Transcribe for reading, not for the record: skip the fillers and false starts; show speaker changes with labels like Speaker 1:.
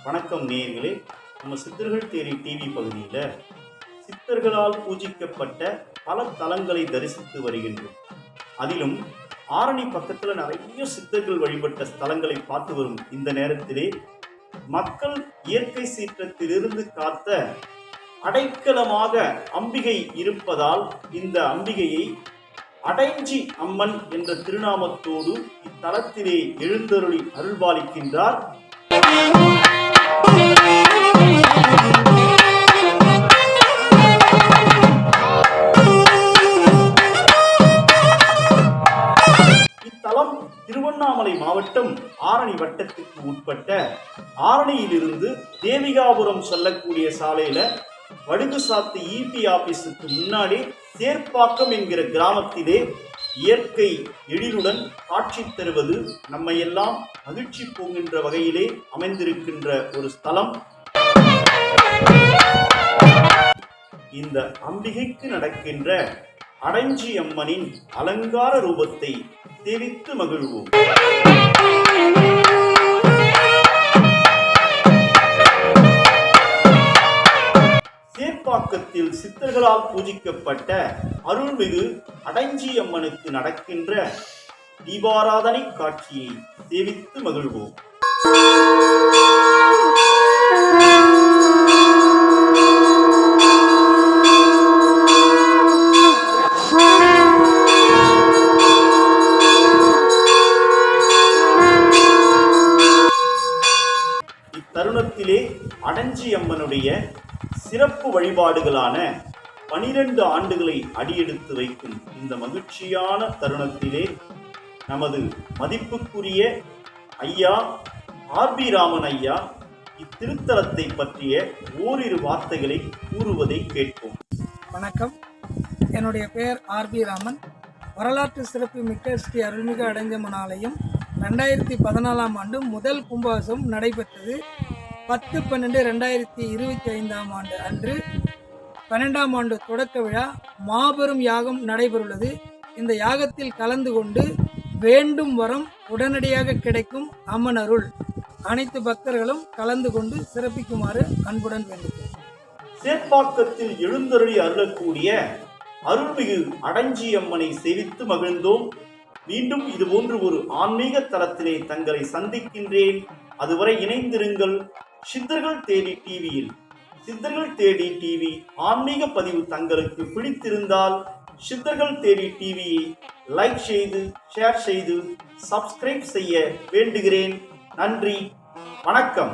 Speaker 1: வணக்கம் நேயர்களே. நம்ம சித்தர்கள் தேரி டிவி பகுதியில் சித்தர்களால் பூஜிக்கப்பட்ட பல தலங்களை தரிசித்து வருகின்றோம். அதிலும் ஆரணி பக்கத்தில் நிறைய சித்தர்கள் வழிபட்ட ஸ்தலங்களை பார்த்து வரும் இந்த நேரத்திலே மக்கள் இயற்கை சீற்றத்திலிருந்து காத்த அடைக்கலமாக அம்பிகை இருப்பதால் இந்த அம்பிகையை அடைஞ்சி அம்மன் என்ற திருநாமத்தோடு இத்தலத்திலே எழுந்தருளி அருள்பாலிக்கின்றார். இத்தலம் திருவண்ணாமலை மாவட்டம் ஆரணி வட்டத்துக்கு உட்பட்ட ஆரணியிலிருந்து தேவிகாபுரம் செல்லக்கூடிய சாலையில வடுகுசாத்து இபி ஆபீஸுக்கு முன்னாடி சேர்ப்பாக்கம் என்கிற கிராமத்திலே இயற்கை எழிலுடன் காட்சி தருவது நம்மையெல்லாம் மகிழ்ச்சி போகின்ற வகையிலே அமைந்திருக்கின்ற ஒரு ஸ்தலம். இந்த அம்பிகைக்கு நடக்கின்ற அடைஞ்சி அம்மனின் அலங்கார ரூபத்தை சேவித்து மகிழ்வோம். சேர்ப்பாக்கத்தில் சித்தர்களால் பூஜிக்கப்பட்ட அருள்மிகு அடைஞ்சி அம்மனுக்கு நடக்கின்ற தீபாராதனை காட்சியை சேவித்து மகிழ்வோம். இத்தருணத்திலே அடைஞ்சி அம்மனுடைய சிறப்பு வழிபாடுகளான 12 ஆண்டுகளை அடியெடுத்து வைக்கும் இந்த மகிழ்ச்சியான தருணத்திலே நமது மதிப்புக்குரிய ஐயா ஆர்பி ராமன் ஐயா இத்திருத்தலத்தை பற்றிய ஓரிரு வார்த்தைகளை கூறுவதை கேட்போம்.
Speaker 2: வணக்கம், என்னுடைய பெயர் ஆர்பி ராமன். வரலாற்று சிறப்பு மிக்க ஸ்ரீ அருள்மிகு அடைஞ்சம்மன் ஆலயம் 2014ஆம் ஆண்டு முதல் கும்பாபிஷேகம் நடைபெற்றது. 10/12/2025ஆம் ஆண்டு அன்று 12ஆம் ஆண்டு தொடக்க விழா மாபெரும் யாகம் நடைபெறுள்ளது. இந்த யாகத்தில் கலந்து கொண்டு வேண்டும் வரம் உடனடியாக கிடைக்கும் அம்மன் அருள். அனைத்து பக்தர்களும் கலந்து கொண்டு சிறப்பிக்குமாறு அன்புடன் வேண்டுகிறேன்.
Speaker 1: சேர்ப்பாக்கத்தில் எழுந்தருளி அருளக்கூடிய அருள்மிகு அடைஞ்சி அம்மனை சேவித்து மகிழ்ந்தோம். மீண்டும் இதுபோன்று ஒரு ஆன்மீக தலத்திலே தங்களை சந்திக்கின்றேன். அதுவரை இணைந்திருங்கள் சித்தர்கள் தேடி டிவியில். சித்தர்கள் தேடி டிவி ஆன்மீக பதிவு தங்களுக்கு பிடித்திருந்தால் சித்தர்கள் தேடி டிவியை லைக் செய்து ஷேர் செய்து சப்ஸ்கிரைப் செய்ய வேண்டுகிறேன். நன்றி, வணக்கம்.